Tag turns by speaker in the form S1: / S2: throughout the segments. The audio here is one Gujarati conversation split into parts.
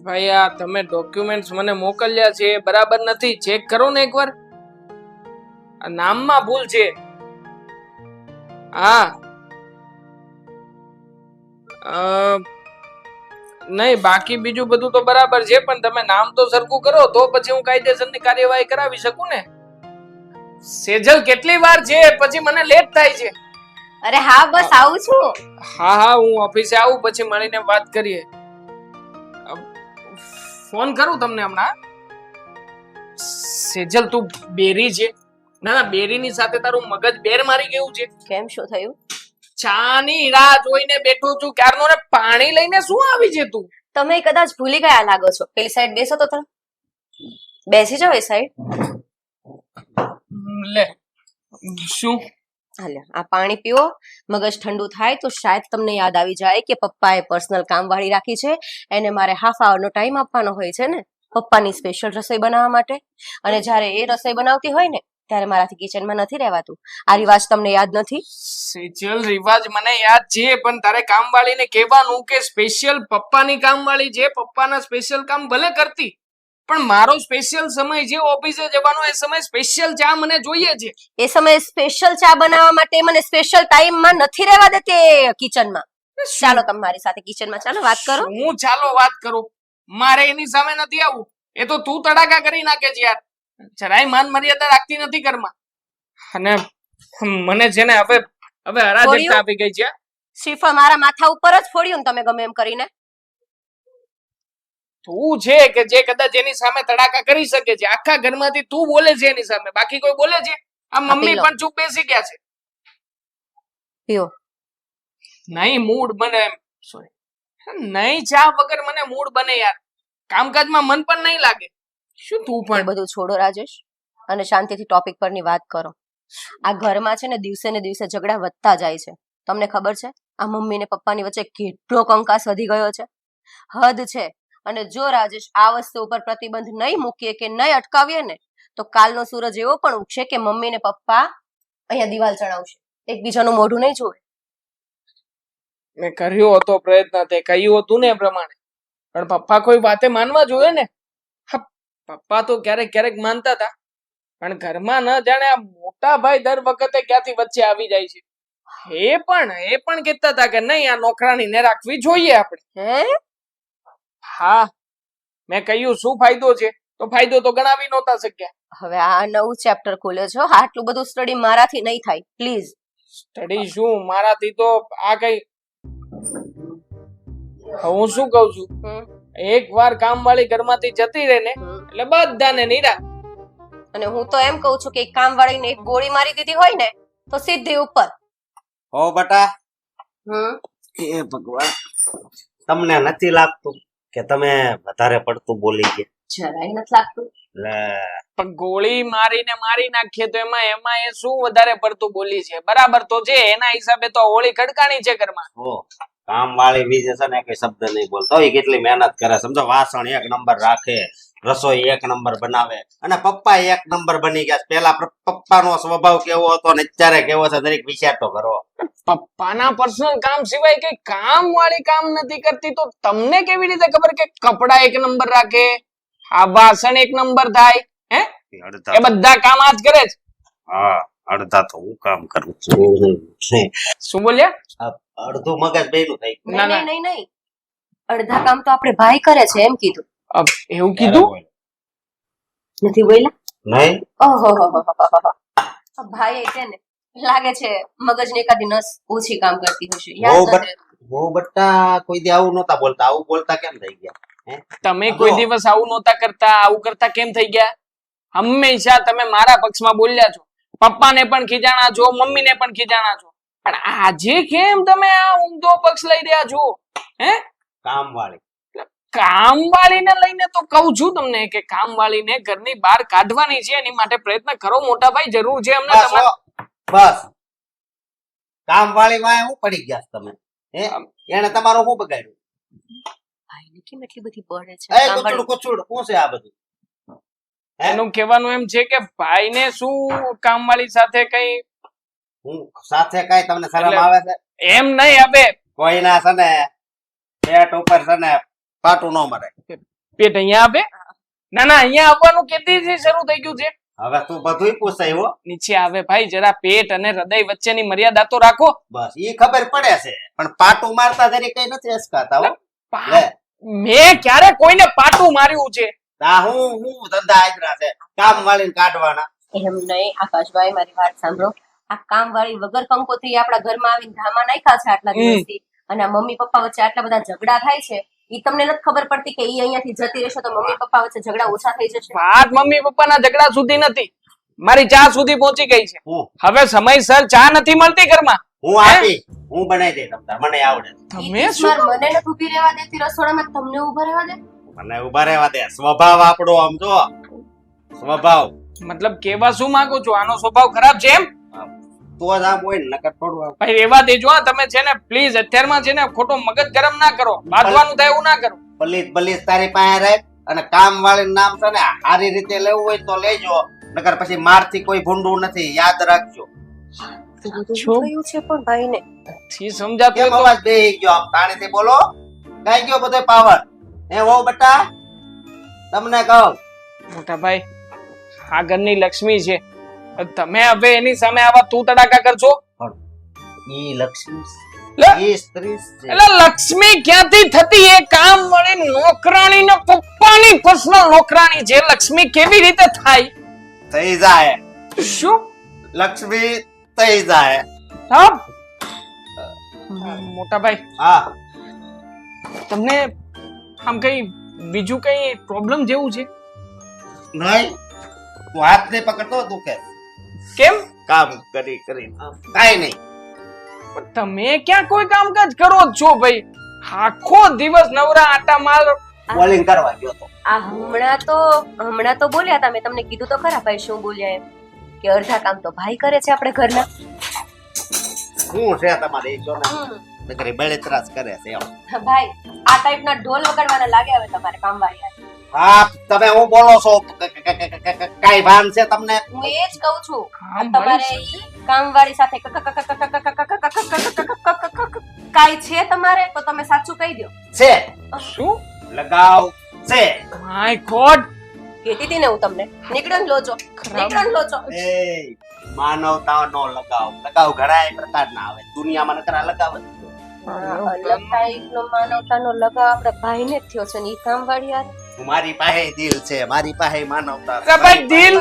S1: ભાઈ આ તમે ડોક્યુમેન્ટ્સ મને મોકલ્યા છે એ બરાબર નથી. ચેક કરો ને એકવાર. આ નામમાં ભૂલ છે. હા નહીં, બાકી બીજું બધું તો બરાબર છે, પણ તમે નામ તો સરખું કરો તો પછી હું કાયદેસરની કાર્યવાહી કરાવી શકું ને. સેજલ કેટલી વાર છે? પછી મને લેટ થાય છે.
S2: અરે હા, બસ આવું છું.
S1: હા હા, હું ઓફિસે આવું પછી મળીને વાત કરીએ. ફોન કરું તમને હમણાં. સેજલ તું બેરી છે? ના ના, બેરીની સાથે તારું મગજ બેર મારી ગયું છે.
S2: કેમ, શું થયું?
S1: ચાની રાહ જોઈને બેઠો છું ક્યારનો, ને પાણી લઈને શું આવી છે તું?
S2: તમે કદાચ ભૂલી ગયા લાગો છો. પેલી સાઈડ બેસો તો તમે. બેસી જાઓ એ સાઈડ.
S1: લે શું?
S2: હાલ્યો, આ પાણી પીવો. મગજ ઠંડુ થાય તો શાયદ તમને યાદ આવી જાય કે પપ્પાએ પર્સનલ કામવાળી રાખી છે, એને મારે હાફ આવરનો ટાઈમ આપવાનો હોય છે ને પપ્પાની સ્પેશિયલ રસોઈ બનાવવા માટે. અને જ્યારે એ રસોઈ બનાવતી હોય ને ત્યારે મારાથી કિચનમાં નથી રહેવાતું. આ રિવાજ તમને યાદ નથી?
S1: સેજલ, રિવાજ મને યાદ છે, પણ તારે કામવાળીને કહેવાનું કે સ્પેશિયલ પપ્પાની કામવાળી છે. પપ્પાના સ્પેશિયલ કામ ભલે કરતી, પણ મારો સ્પેશિયલ સમય છે ઓફિસે જવાનો, એ સમય સ્પેશિયલ ચા મને જોઈએ છે.
S2: એ સમયે સ્પેશિયલ ચા બનાવવા માટે મને સ્પેશિયલ ટાઈમમાં નથી રહેવા દેતી કિચનમાં. ચાલો તમે મારી સાથે કિચનમાં ચાલો વાત કરો.
S1: હું ચાલો વાત કરું? મારે એની સામે નથી આવું. એ તો તું તડાકા કરી નાખે છે યાર. જરાય માન મર્યાદા રાખતી નથી ઘરમાં. અને મને છે ને હવે અરાજકતા આપી ગઈ છે.
S2: શ્રીફળ મારા માથા ઉપર જ ફોડ્યું ને તમે ગમે એમ કરીને.
S1: તું છે કે જે કદાચ એની સામે તડાકા કરી શકે છે. આખા ઘરમાંથી તું બોલે છે એની સામે, બાકી કોઈ બોલે છે? આ મમ્મી પણ ચૂપ બેસી ગયા છે.
S2: પીઓ.
S1: નહીં મૂડ બને, સોરી, નહીં ચા વગર મને મૂડ બને યાર. કામકાજમાં મન પણ નહીં લાગે. શું તું
S2: એ
S1: પણ
S2: બધું છોડો રાજેશ, અને શાંતિથી ટોપિક પરની વાત કરો. આ ઘરમાં છે ને દિવસે ને દિવસે ઝઘડા વધતા જાય છે. તમને ખબર છે આ મમ્મી ને પપ્પાની વચ્ચે કેટલો કંકાસ વધી ગયો છે? હદ છે. અને જો રાજેશ આ વસ્તુ ઉપર પ્રતિબંધ નહીં મૂકીએ કે નહીં અટકાવીએ ને તો કાલનો સૂરજ એવો પણ ઉગશે કે મમ્મી ને પપ્પા અહીંયા દિવાલ ચડાવશે, એકબીજાનું મોઢું નહીં જોવે.
S1: મેં કર્યો હતો પ્રયત્ન, તે કહ્યું હતું ને એ પ્રમાણે, પણ પપ્પા કોઈ વાતે માનવા જોઈએ ને. પપ્પા તો ક્યારેક ક્યારેક માનતા હતા, પણ ઘરમાં ન જાણે આ મોટા ભાઈ દર વખતે ક્યાંથી વચ્ચે આવી જાય છે. એ પણ કહેતા હતા કે નહીં, આ નોકરાણીને રાખવી જોઈએ આપણે.
S2: હે?
S1: હા, મેં કહ્યું શું ફાયદો છે? તો ફાયદો તો ગણાવી નહોતા શક્યા.
S2: હવે આ નવું ચેપ્ટર ખોલે છો. આટલું બધું સ્ટડી મારાથી નહીં થાય, પ્લીઝ.
S1: સ્ટડી શું મારાથી? તો આ કઈ, હું શું કઉ છું, એક વાર કામવાળી ઘરમાંથી જતી રહે ને એટલે બધાને નિરા.
S2: અને હું તો એમ કહું છું કે એક કામવાળીને એક ગોળી મારી દીધી હોય ને તો સીધી ઉપર.
S3: ઓ બટા, એ ભગવાન, તમને નથી લાગતું કે તમે વધારે પડતું બોલી ગયા?
S2: જરાય નથી લાગતું.
S3: લે,
S1: પણ ગોળી મારીને મારી નાખીએ તો એમાં એ શું વધારે પડતું બોલી છે? બરાબર તો છે, એના હિસાબે તો હોળી ખડકાણી છે ઘરમાં.
S3: ઓ કામ વાળી વિશે છે ને કઈ શબ્દ નહીં બોલતો. એ કેટલી મહેનત કરે સમજો. વાસણ એક નંબર રાખે, રસોઈ એક નંબર બનાવે, અને પપ્પા એક નંબર બની ગયા. પેલા પપ્પાનો સ્વભાવ કેવો હતો ને અત્યારે કેવો છે દરેક વિચાર તો કરો.
S1: પપ્પાના પર્સનલ કામ સિવાય કઈ કામ વાળી કામ નથી કરતી, તો તમને કેવી રીતે ખબર કે કપડા એક નંબર રાખે, આ વાસણ એક નંબર થાય? હે, એ બધા કામ આજ કરે છે.
S3: હા, અડધા તો હું કામ કરું છું.
S1: શું બોલ્યા?
S3: અડધું મગજ બેનું થઈ ગયું.
S2: નહીં, અડધા કામ તો આપણે ભાઈ કરે છે એમ કીધું.
S1: એવું કીધું
S2: નથી બોલ્યા?
S3: નહીં.
S2: ઓહો, ભાઈ એટલે ને લાગે છે મગજની એકાદી નસ ઓછી કામ કરતી હશે.
S3: બહુ બટ્ટા કોઈ દી આવું નહોતા બોલતા. આવું બોલતા કેમ થઈ ગયા?
S1: તમે કોઈ દિવસ આવું નહોતા કરતા, આવું કરતા કેમ થઈ ગયા? હંમેશા તમે મારા પક્ષમાં બોલ્યા છો. પપ્પાને પણ ખીજાણા છો, મમ્મીને પણ ખીજાણા છો, પણ આજે કેમ તમે આ ઊંધો પક્ષ લઈ રહ્યા છો? હે, કામવાળીને લઈને તો કહું છું તમને કે કામવાળીને ઘરની બહાર કાઢવાની છે. એની માટે પ્રયત્ન કરો મોટા ભાઈ, જરૂર છે અમને.
S3: બસ કામવાળી માં હું પડી ગયા તમે? એને તમારું શું બગાડ્યું?
S2: ભાઈને કેમ એટલી બધી પડે છે?
S3: કચુડ શું છે આ બધું?
S1: એનું કહેવાનું એમ છે કે ભાઈને શું કામવાળી સાથે કઈ
S3: હું સાથે કઈ તમને શરમ આવે છે?
S1: એમ નહીં, હવે
S3: કોઈના છે ને પેટ ઉપર છે ને પાટું ન મરે.
S1: પેટ અહીંયા આવે? ના ના, અહીંયા આવવાનું કેથી શરૂ થઈ ગયું છે?
S3: હવે તું બધુંય પૂછાય હો.
S1: નીચે આવે ભાઈ, જરા પેટ અને હૃદય વચ્ચેની મર્યાદા તો રાખો.
S3: બસ ઈ ખબર પડે છે પણ પાટું મારતા જરી કઈ નથી અસકાતા હો. લે
S1: મેં ક્યારે કોઈને પાટું માર્યું છે?
S3: તા હું ધંધા આદરા છે કામ વાળીને કાઢવાના.
S2: એમ નહીં આકાશભાઈ, મારી વાત સાંભળો. આ કામવાળી વગર કંકોત્રી આપણા ઘરમાં આવીને ધામા નાખ્યા છે આટલા દિવસથી, અને આ મમ્મી પપ્પા વચ્ચે આટલા બધા ઝઘડા થાય છે. ઈ તમને નથી ખબર પડતી કે ઈ અહીંયાથી જતી રહેશે તો મમ્મી પપ્પા વચ્ચે ઝઘડા ઓછા થઈ જશે?
S1: વાત મમ્મી પપ્પાના ઝઘડા સુધી નથી, મારી ચા સુધી પહોંચી ગઈ છે.
S3: હું
S1: હવે સમયસર ચા નથી મળતી ઘરમાં.
S3: હું આપી હું બનાવી દઈ તમને મને આવડે છે.
S1: તમે
S2: ઈ
S1: શું?
S2: માર મને નથી ઊભી રહેવા દેતી રસોડામાં, તમને ઊભા રહેવા દે?
S3: મને ઉભા રહેવા દે. સ્વભાવ આપણો આમ જો સ્વભાવ
S1: મતલબ કેવા શું માંગો છો? આનો સ્વભાવ ખરાબ છે એમ?
S3: તો જ આમ હોય ને નકર થોડું આમ.
S1: ભાઈ રેવા દેજો હા, તમે છે ને પ્લીઝ અત્યારમાં છે ને ખોટો મગજ ગરમ ના કરો, બાંધવાનું થાય એવું ના કરો.
S3: પલીસ પલીસ તારી પાસે રાખ અને કામ વાળી નામ છે ને સારી રીતે લેવું હોય તો લેજો નકર પછી મારથી કોઈ ભૂંડું નથી યાદ રાખજો.
S1: શું?
S2: થયું છે પણ ભાઈને
S1: થી સમજાતું
S3: કેમ
S1: હોય તો
S3: અવાજ બેહી ગયો આમ તાણીથી બોલો? કઈ ગયો બધો પાવર? એ હો બેટા તમને કહું
S1: મોટા ભાઈ, આ ઘરની લક્ષ્મી છે, તમે હવે એની સામે આવા તું તડાકા કરશો?
S3: ઈ લક્ષ્મી
S1: લે,
S3: ઈ સ્ત્રી છે.
S1: એટલે લક્ષ્મી ક્યાંથી થતી? એ કામ વાળી નોકરાણી ને પપ્પાની પર્સનલ નોકરાણી છે. લક્ષ્મી કેવી રીતે થાય?
S3: થઈ જાય
S1: શું?
S3: લક્ષ્મી થઈ જાય.
S1: સાહેબ, મોટા ભાઈ,
S3: હા
S1: તમને આમ કઈ બીજું કઈ પ્રોબ્લેમ જેવું છે?
S3: નહીં તું હાથ નહીં પકડતો દુખે
S1: કેમ?
S3: કામ કરી કરી કાઈ નહીં.
S1: પણ તમે ક્યાં કોઈ કામકાજ કરો જ છો ભાઈ? આખો દિવસ નવરા આટા માર.
S3: બોલિંગ કરવા ગયો તો
S2: આ હમણાં તો બોલ્યા હતા, મેં તમને કીધું તો ખરા ભાઈ શું બોલ્યા એમ, કે અડધા કામ તો ભાઈ કરે છે આપણે ઘરના.
S3: શું છે તમારે એ જો ને નકરી બળતરાશ કરે છે એમ.
S2: ભાઈ આ ટાઈપના ઢોલ વગાડવાના લાગે હવે તમારે કામવાળી.
S3: હા તમે હું બોલો છો કાઈ ભાન છે તમને?
S2: હું એ જ કહું છું,
S1: કામ
S2: તમારે ઈ કામવાળી સાથે કાઈ છે તમારે તો તમે સાચું કહી દો.
S3: છે
S1: શું?
S3: લગાવ છે.
S1: માય ગોડ,
S2: કહેતી હતી ને હું તમને, નીકળો ને લોચો, નીકળો ને લોચો.
S3: એ માનવતાનો લગાવ લગાવ ઘણા પ્રકારના આવે દુનિયામાં નકરા લગાવ જ છે.
S2: અલગ ટાઈપનો માનવતાનો લગાવ આપણે ભાઈને જ થયો છે ને ઈ કામવાળી યાર.
S3: મારી પાસે દિલ છે મારી પાસે માનવતા છે.
S1: અરે ભાઈ, દિલ?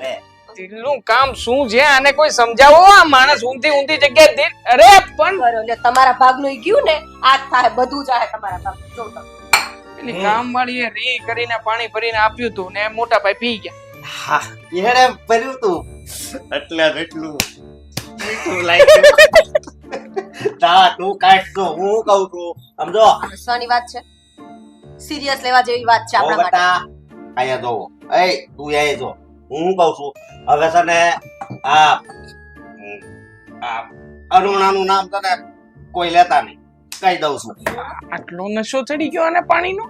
S3: લે,
S1: દિલનું કામ શું છે? આને કોઈ સમજાવો. આ માણસ ઊંધી ઊંધી જગ્યાએ દિલ. અરે પણ
S2: કરો લે, તમારા ભાગનું ઈ ગયું ને આ જ થાય, બધું જાય તમારા ભાગ. જો તમે
S1: પેલી કામવાળીએ રી કરીને પાણી ભરીને આપ્યું તું ને મોટા ભાઈ પી ગયા.
S3: હા એને ભર્યું તું એટલે જ એટલું મીઠું લાગ્યું. તા તું કાઢતો હું કહું છું સમજો.
S2: હસવાની વાત છે, સિરિયસ લેવા જેવી વાત છે
S3: ઓ
S2: આપણા માટે.
S3: બેટા અહીંયા જોવો એ તું અહીં જો હું કહું છું હવે છે ને આ અરુણાનું નામ તને કોઈ લેતા નહીં કહી દઉં છું.
S1: આટલો નશો ચડી ગયો અને પાણીનો.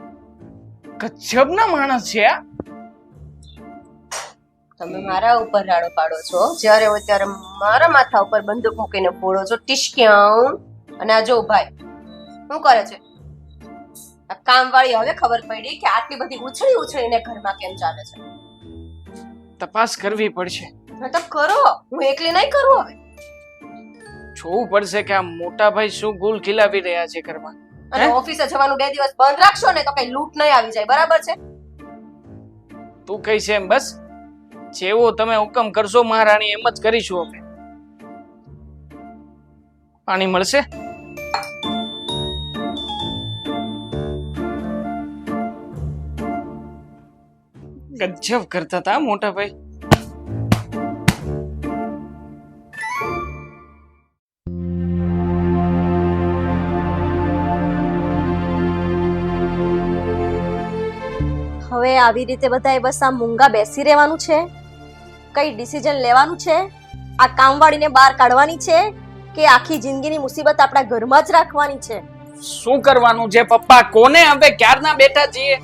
S1: ગજબના માણસ છે આ.
S2: તમે મારા ઉપર રાડો પાડો છો, જ્યારે હોય ત્યારે મારા માથા ઉપર બંદૂક મૂકીને ફોડો છો ટીશક્યાઉ. અને આ જો ભાઈ શું કરે છે આ કામવાળી, હવે ખબર પડી કે આટલી બધી ઉછળી ઉછળીને ઘરમાં કેમ ચાલે છે.
S1: તપાસ કરવી પડશે.
S2: હા તો કરો, હું એકલી નહીં કરું. હવે
S1: જોવું પડશે કે આ મોટા ભાઈ શું ગુલ ખીલાવી રહ્યા છે ઘરમાં.
S2: અને ઓફિસે જવાનું 2 દિવસ બંધ રાખશો ને તો કઈ લૂંટ નહીં આવી જાય, બરાબર છે?
S1: તું કઈ છે એમ બસ. જેવો તમે હુકમ કરશો મહારાણી એમ જ કરીશું. અમે પાણી મળશે? ગજબ કરતા હતા મોટા ભાઈ.
S2: હવે આવી રીતે બધાએ બસ આ મૂંગા બેસી રહેવાનું છે? કઈ ડિસિઝન લેવાનું છે? આ કામવાળીને બહાર કાઢવાની છે કે આખી જિંદગીની મુસીબત આપણા ઘરમાં જ રાખવાની છે?
S1: શું કરવાનું છે પપ્પા? કોને હવે ક્યારના બેઠા છીએ?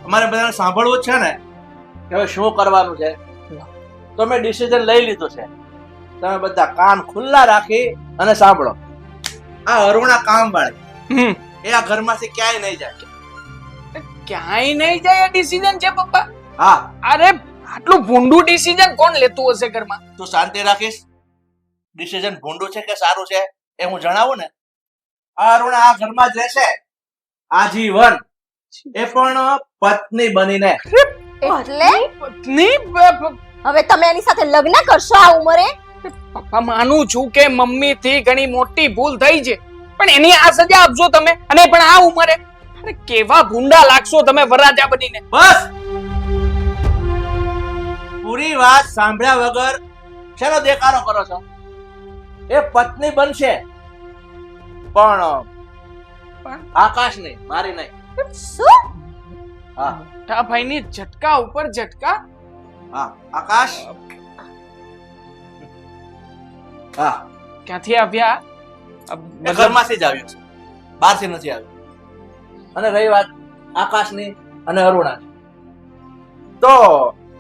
S4: અમારે બધાને સાંભળવું જ છે ને કે હવે શું કરવાનું છે. તો મેં ડિસિઝન લઈ લીધું છે. તમે બધા કાન ખુલ્લા રાખી અને સાંભળો. આ અરુણા કામવાળી એ આ ઘરમાંથી ક્યાંય નહીં જાય.
S1: ક્યાંય નહીં જાય ડિસિઝન છે પપ્પા.
S4: હા
S1: અરે આટલું ભૂંડું ડિસિઝન કોણ લેતું હશે ઘરમાં?
S4: તું શાંતિ રાખીશ. ડિસિઝન ભૂંડું છે કે સારું છે એ હું જણાવું ને. આ અરુણા આ ઘરમાં જ રહેશે આજીવન, એ પણ પત્ની બનીને.
S2: એટલે
S1: પત્ની
S2: હવે તમે એની સાથે લગ્ન કરશો આ ઉંમરે?
S1: પપ્પા માનું છું કે મમ્મી થી ઘણી મોટી ભૂલ થઈ છે, પણ એની આ સજા આપજો તમે, અને પણ આ ઉંમરે. અરે કેવા ભૂંડા લાગશો તમે વરરાજા બનીને.
S4: બસ પૂરી વાત સાંભળ્યા વગર શેનો દેખાડો કરો છો? એ પત્ની બનશે પણ આકાશ નહીં, મારી નહીં.
S2: શું?
S4: હા
S1: મોટા ભાઈની ઝટકા ઉપર ઝટકા.
S4: હા આકાશ. હા
S1: ક્યાંથી આવ્યા?
S4: એ ઘરમાંથી જ આવ્યો છે, બહારથી નથી આવ્યો. અને રહી વાત આકાશની અને અરુણાની, તો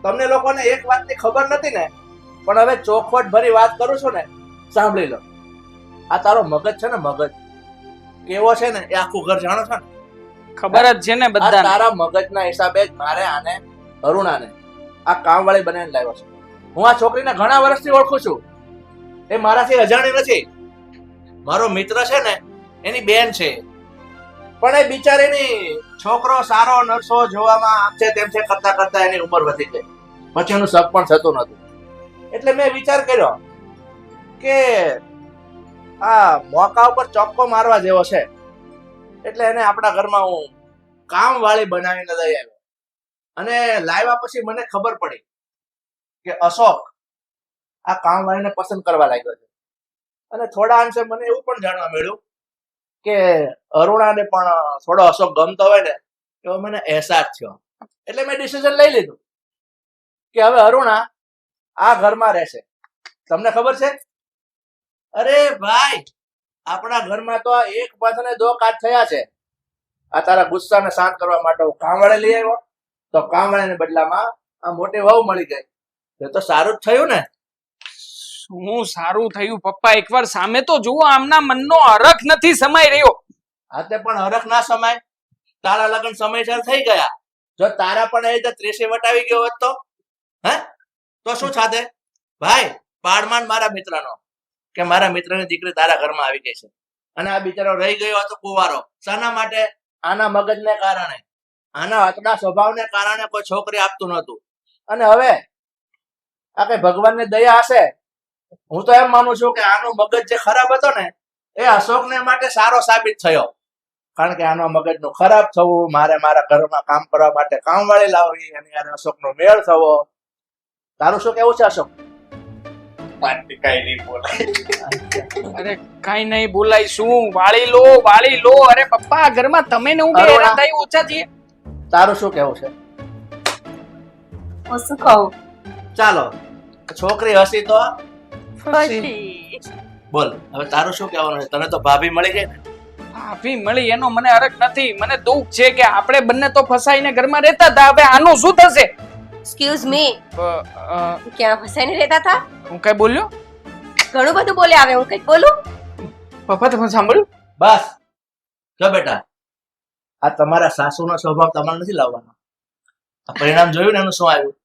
S4: તમને લોકોને એક વાતની ખબર નથી ને, પણ હવે ચોખવટ ભરી વાત કરું છું ને, સાંભળી લો. આ તારો મગજ છે ને, મગજ કેવો છે ને એ આખું ઘર જાણો છો ને.
S1: ખબર જ છે ને
S4: આ
S1: બધા.
S4: તારા મગજના હિસાબે જ મારે આને અરુણાને આ કામવાળી બનાવીને લાવ્યો છે. હું આ છોકરીને ઘણા વર્ષથી ઓળખું છું. એ મારાથી અજાણી નથી. મારો મિત્ર છે ને એની બેન છે, પણ એ બિચારીની છોકરો સારો નરસો જોવામાં આમ છે તેમ છે કરતા કરતા એની ઉંમર વધી ગઈ, પછી એનું શક પણ થતું નતું. એટલે મેં વિચાર કર્યો કે આ મોકા ઉપર ચોક્કો મારવા જેવો છે, એટલે એને આપણા ઘરમાં હું કામવાળી બનાવીને લઈ આવ્યો. અને લાવ્યા પછી મને ખબર પડી કે અશોક આ કામવાળીને પસંદ કરવા લાગ્યો છે. અને થોડા અંશે મને એવું પણ જાણવા મળ્યું કે અરુણાને પણ થોડો અશોક ગમતો હોય ને એવો મને અહેસાસ થયો. એટલે મેં ડિસિઝન લઈ લીધું કે હવે અરુણા આ ઘરમાં રહેશે. તમને ખબર છે? અરે ભાઈ, આપણા ઘરમાં તો આ એક પાછળ દો કાચ થયા છે. આ તારા ગુસ્સાને શાંત કરવા માટે હું કામવાળી લઈ આવ્યો, તો કામવાળીને બદલામાં આ મોટી વહુ મળી ગઈ. એ તો સારું જ થયું ને.
S1: શું સારું થયું પપ્પા? એકવાર સામે તો જુઓ, આમના મનનો હરખ નથી સમાઈ રહ્યો.
S4: હાથે પણ હરખ ના સમાય. તારા લગ્ન સમયસર થઈ ગયા. જો તારા પણ એ રીતે 30 વટાવી ગયો હોત તો તો શું થાતે? ભાઈ, પાડમાન મારા મિત્રનો કે મારા મિત્રની દીકરી તારા ઘરમાં આવી ગઈ છે, અને આ બિચારો રહી ગયો હતો કુંવારો. શાના માટે? આના મગજને કારણે, આના અતડા સ્વભાવને કારણે કોઈ છોકરી આપતું નહોતું. અને હવે આ કઈ ભગવાનની દયા હશે. હું તો એમ માનું છું કે આનો મગજ જે ખરાબ હતો ને એ અશોકને માટે સારો સાબિત થયો. કારણ કે આનો મગજનું ખરાબ થવું, મારે મારા ઘરમાં કામ કરવા માટે કામવાળી લાવવી, અને યાર અશોકનો મેળ થવો. તારું શું કેવું છે અશોક?
S3: કઈ નહીં બોલાય.
S1: અરે કઈ નહીં બોલાય. શું વાળી લો, વાળી લો. અરે પપ્પા, આ ઘરમાં તમે ને હું બે હેરાન થઈ ઓછા છીએ.
S4: તારું શું કેવું છે?
S2: હું શું કહું?
S4: ચાલો, છોકરી હસી તો
S2: પછી
S4: બોલ. હવે તારું શું કહેવાનું છે? તને તો ભાભી મળી ગઈ ને.
S1: ભાભી મળી એનો મને હરખ નથી. મને દુઃખ છે કે આપણે બંને તો ફસાઈને ઘરમાં રહેતા હતા. હવે આનું શું થશે?
S2: એક્સક્યુઝ મી, ક્યાં ફસાઈને રહેતા હતા?
S1: હું કઈ બોલ્યો?
S2: ઘણું બધું બોલે. આવે હું કઈક બોલું?
S1: પપ્પા તમે સાંભળ્યું?
S4: બસ જો બેટા, આ તમારા સાસુનો સ્વભાવ તમારે નથી લાવવાનો. આ પરિણામ જોયું ને એનું શું આવ્યું.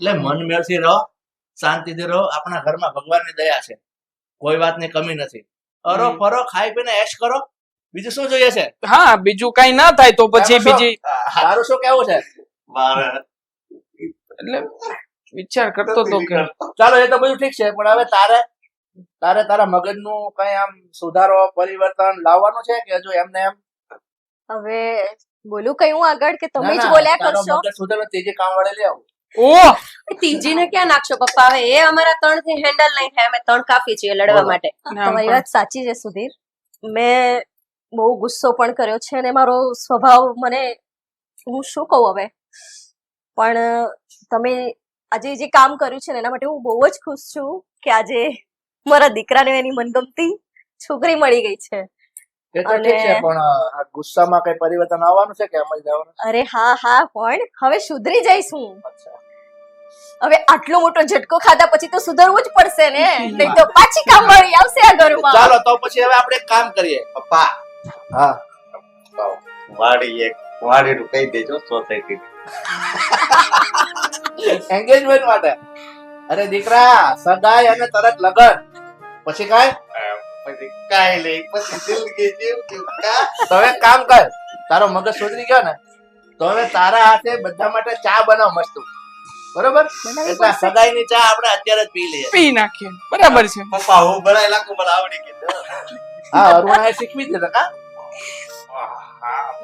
S4: એટલે મન મેળથી રહો, શાંતિથી રહો. આપણા ઘરમાં ભગવાનની દયા છે, કોઈ વાતની કમી નથી. અરો ફરો, ખાઈ પીને એશ કરો. બીજું શું જોઈએ છે?
S1: હા, બીજું કઈ ના થાય તો પછી બીજી.
S4: તારું શું કેવું છે?
S3: મારે
S1: એટલે વિચાર કરતો તો કે
S4: ચાલો, એ તો બધું ઠીક છે, પણ હવે તારા મગજનું કઈ આમ સુધારો, પરિવર્તન લાવવાનું છે કે હજુ એમને એમ?
S2: હવે બોલું કઈ હું આગળ કે તમે
S4: ના,
S2: જ
S4: ના,
S2: બોલ્યા
S4: તારો
S2: કરશો?
S4: મગજ સુધારો ત્રીજી કામવાળી લઈ આવું.
S1: ઓહ,
S2: ત્રીજીને ક્યાં નાખશો પપ્પા? હવે એ અમારા 3 થી હેન્ડલ નહીં થાય. અમે 3 કાફી છીએ લડવા
S4: બોલો.
S2: માટે.
S1: આમ
S2: તમારી
S1: પણ-
S2: વાત સાચી છે સુધીર. મેં બહુ ગુસ્સો પણ કર્યો છે, અને મારો સ્વભાવ મને, હું શું કહું હવે. પણ તમે આજે જે કામ કર્યું છે ને એના માટે હું બહુ જ ખુશ છું કે આજે મારા દીકરાને એની મનગમતી છોકરી મળી ગઈ છે.
S4: એ તો ઠીક છે, પણ આ ગુસ્સામાં કઈ પરિવર્તન આવવાનું છે કે એમ જ જવાનું?
S2: અરે હા હા, પણ હવે સુધરી જઈશ હું. હવે આટલો મોટો ઝટકો ખાધા પછી તો સુધરવું જ પડશે ને, નહીં તો પાછી કામવાળી આવશે આ ઘરમાં.
S4: ચાલો, તો પછી હવે આપણે એક કામ કરીએ.
S3: પપ્પા
S4: હા,
S3: વાડી એક વાડીનું કહી દેજો સોસાયટી
S4: એન્ગેજમેન્ટ માટે. અરે દીકરા, સગાઈ અને તરત લગન, પછી કાંઈ?
S3: પછી કાંઈ નહીં, પછી જિંદગી જીવતી કા.
S4: તો હવે એક કામ કર, તારો મગજ સુધરી ગયો ને, તો હવે તારા હાથે બધા માટે ચા બનાવ મસ્ત, બરોબર? એટલે આ સગાઈની ચા આપણે અત્યારે જ પી લઈએ.
S1: પી નાખીએ બરાબર છે.
S3: પપ્પા હું બનાવી નાખું, મને આવડી ગયું.
S4: હા, અરુણાએ શીખવી જ દીધા કા?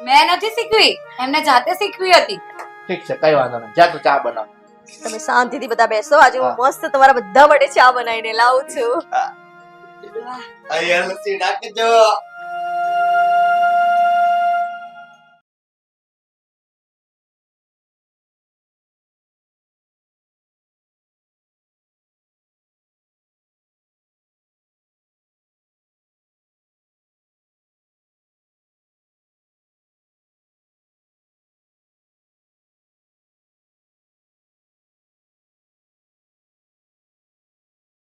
S5: મેં નથી શીખવી, એમને જાતે શીખવી હતી.
S4: ઠીક છે, કઈ વાંધો નહીં, જા તું ચા બનાવ.
S2: તમે શાંતિથી બધા બેસો, આજે હું મસ્ત તમારા બધા માટે ચા બનાવીને લાવું છું.
S3: અહીંયા લસ્સી નાખજો.